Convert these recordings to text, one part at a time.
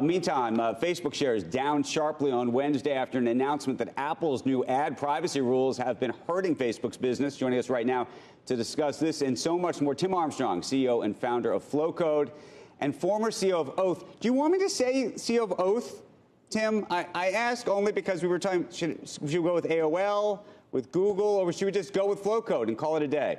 Meantime, Facebook shares down sharply on Wednesday after an announcement that Apple's new ad privacy rules have been hurting Facebook's business. Joining us right now to discuss this and so much more, Tim Armstrong, CEO and founder of Flowcode and former CEO of Oath. Do you want me to say CEO of Oath, Tim? I ask only because we were talking, should we go with AOL, with Google, or should we just go with Flowcode and call it a day?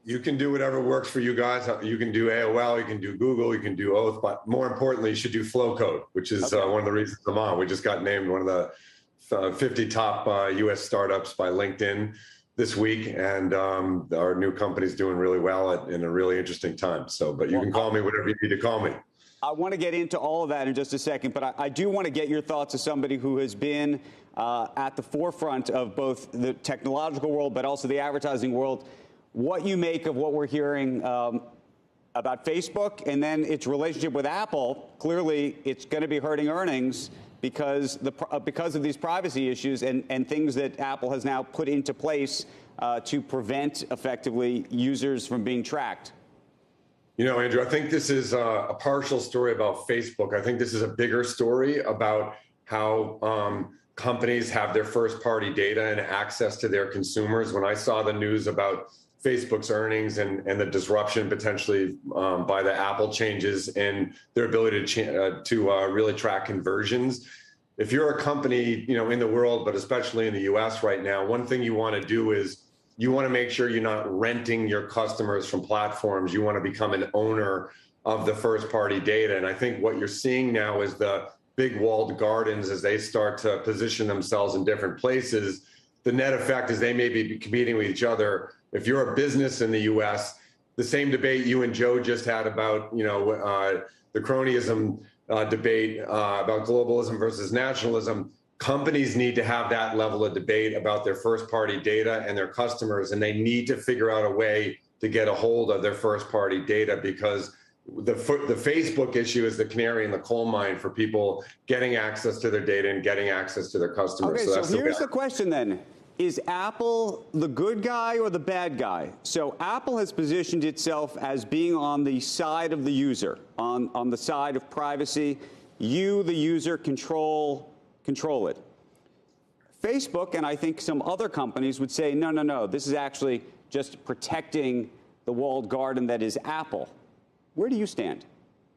You can do whatever works for you guys. You can do AOL, you can do Google, you can do Oath, but more importantly, you should do Flowcode, which is one of the reasons I'm on. We just got named one of the 50 top U.S. startups by LinkedIn this week, and our new company's doing really well in a really interesting time. But you can call me whatever you need to call me. I want to get into all of that in just a second, but I do want to get your thoughts as somebody who has been at the forefront of both the technological world, but also the advertising world. What you make of what we're hearing about Facebook and then its relationship with Apple. Clearly, it's going to be hurting earnings because of these privacy issues and things that Apple has now put into place to prevent, effectively, users from being tracked. You know, Andrew, I think this is a partial story about Facebook. I think this is a bigger story about how companies have their first-party data and access to their consumers. When I saw the news about Facebook's earnings and the disruption potentially by the Apple changes in their ability to really track conversions. If you're a company, you know, in the world, but especially in the US right now, one thing you want to do is you want to make sure you're not renting your customers from platforms. You want to become an owner of the first party data. And I think what you're seeing now is the big walled gardens as they start to position themselves in different places. The net effect is they may be competing with each other. If you're a business in the U.S., the same debate you and Joe just had about, you know, the cronyism debate about globalism versus nationalism, companies need to have that level of debate about their first-party data and their customers, and they need to figure out a way to get a hold of their first-party data because the Facebook issue is the canary in the coal mine for people getting access to their data and getting access to their customers. Okay, so here's the question then. Is Apple the good guy or the bad guy? So Apple has positioned itself as being on the side of the user, on the side of privacy. You, the user, control it. Facebook, and I think some other companies would say, no, this is actually just protecting the walled garden that is Apple. Where do you stand?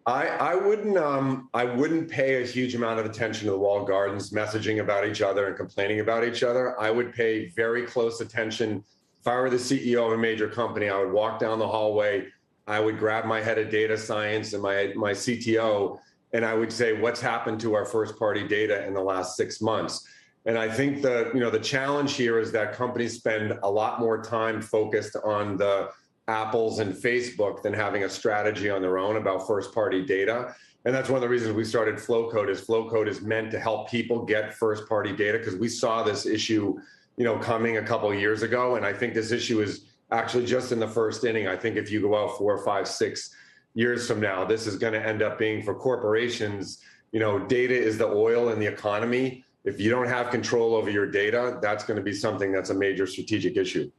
I wouldn't pay a huge amount of attention to the walled gardens messaging about each other and complaining about each other. I would pay very close attention. If I were the CEO of a major company, I would walk down the hallway. I would grab my head of data science and my CTO, and I would say, what's happened to our first party data in the last 6 months? And I think the challenge here is that companies spend a lot more time focused on the Apples and Facebook than having a strategy on their own about first-party data. And that's one of the reasons we started Flowcode is meant to help people get first-party data because we saw this issue, you know, coming a couple of years ago. And I think this issue is actually just in the first inning. I think if you go out 4, 5, 6 years from now, this is going to end up being for corporations, you know, data is the oil in the economy. If you don't have control over your data, that's going to be something that's a major strategic issue.